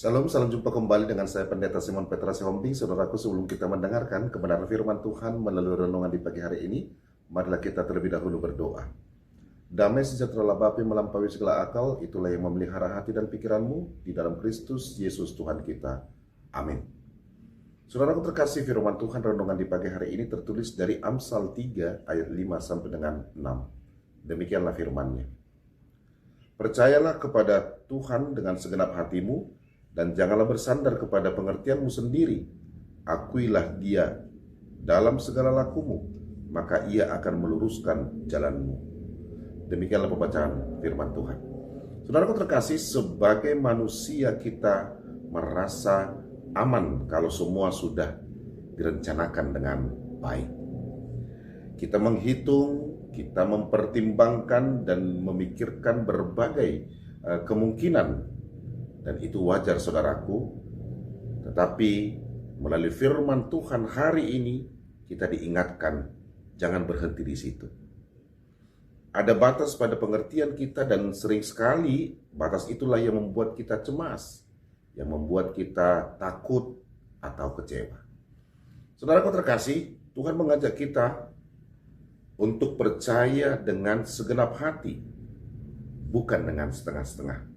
Salam, salam jumpa kembali dengan saya Pendeta Simon Petra Sihombing. Saudaraku, sebelum kita mendengarkan kebenaran firman Tuhan melalui renungan di pagi hari ini, marilah kita terlebih dahulu berdoa. Damai sejahtera Bapa yang melampaui segala akal, itulah yang memelihara hati dan pikiranmu di dalam Kristus Yesus Tuhan kita. Amin. Saudaraku terkasih, firman Tuhan renungan di pagi hari ini tertulis dari Amsal 3 ayat 5 sampai dengan 6. Demikianlah firman-Nya. Percayalah kepada Tuhan dengan segenap hatimu, dan janganlah bersandar kepada pengertianmu sendiri. Akuilah Dia dalam segala lakumu, maka Ia akan meluruskan jalanmu. Demikianlah pembacaan firman Tuhan. Saudaraku terkasih, sebagai manusia kita merasa aman kalau semua sudah direncanakan dengan baik. Kita menghitung, kita mempertimbangkan dan memikirkan berbagai kemungkinan. Dan itu wajar, saudaraku. Tetapi melalui firman Tuhan hari ini kita diingatkan jangan berhenti di situ. Ada batas pada pengertian kita, dan sering sekali batas itulah yang membuat kita cemas, yang membuat kita takut atau kecewa. Saudaraku terkasih, Tuhan mengajak kita untuk percaya dengan segenap hati, bukan dengan setengah-setengah.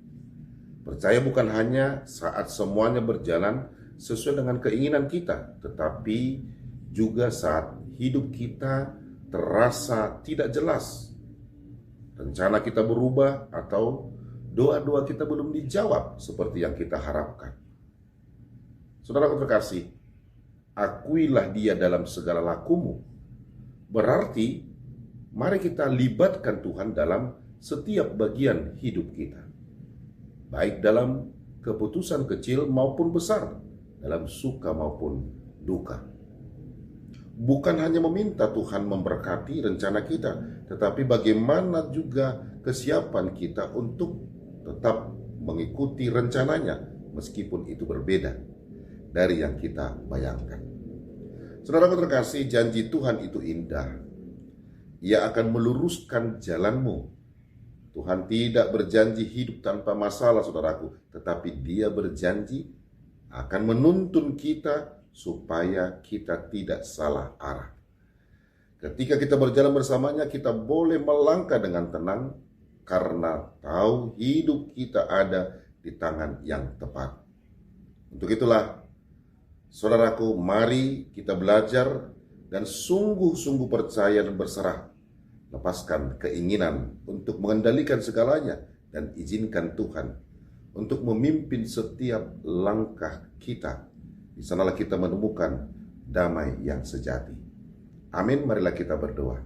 Percaya bukan hanya saat semuanya berjalan sesuai dengan keinginan kita, tetapi juga saat hidup kita terasa tidak jelas. Rencana kita berubah atau doa-doa kita belum dijawab seperti yang kita harapkan. Saudaraku terkasih, akuilah Dia dalam segala lakumu. Berarti, mari kita libatkan Tuhan dalam setiap bagian hidup kita. Baik dalam keputusan kecil maupun besar, dalam suka maupun duka. Bukan hanya meminta Tuhan memberkati rencana kita, tetapi bagaimana juga kesiapan kita untuk tetap mengikuti rencananya, meskipun itu berbeda dari yang kita bayangkan. Saudaraku terkasih, janji Tuhan itu indah. Ia akan meluruskan jalanmu. Tuhan tidak berjanji hidup tanpa masalah, saudaraku, tetapi Dia berjanji akan menuntun kita supaya kita tidak salah arah. Ketika kita berjalan bersamanya, kita boleh melangkah dengan tenang karena tahu hidup kita ada di tangan yang tepat. Untuk itulah, saudaraku, mari kita belajar dan sungguh-sungguh percaya dan berserah. Lepaskan keinginan untuk mengendalikan segalanya dan izinkan Tuhan untuk memimpin setiap langkah kita. Di sanalah kita menemukan damai yang sejati. Amin, marilah kita berdoa.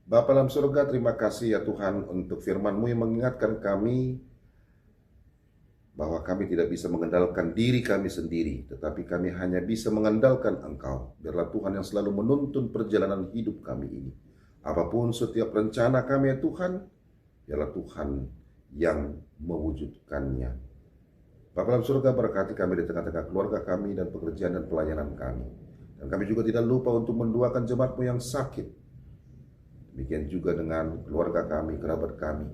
Bapa dalam surga, terima kasih ya Tuhan untuk firman-Mu yang mengingatkan kami bahwa kami tidak bisa mengandalkan diri kami sendiri, tetapi kami hanya bisa mengandalkan Engkau. Biarlah Tuhan yang selalu menuntun perjalanan hidup kami ini. Apapun setiap rencana kami ya Tuhan, biarlah Tuhan yang mewujudkannya. Bapa dalam surga, berkati kami di tengah-tengah keluarga kami dan pekerjaan dan pelayanan kami. Dan kami juga tidak lupa untuk mendoakan jemaat-Mu yang sakit. Demikian juga dengan keluarga kami, kerabat kami.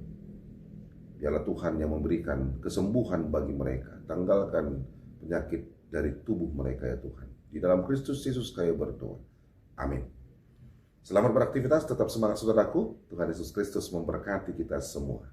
Biarlah Tuhan yang memberikan kesembuhan bagi mereka. Tanggalkan penyakit dari tubuh mereka ya Tuhan. Di dalam Kristus Yesus kami berdoa. Amin. Selamat beraktivitas, tetap semangat saudaraku. Tuhan Yesus Kristus memberkati kita semua.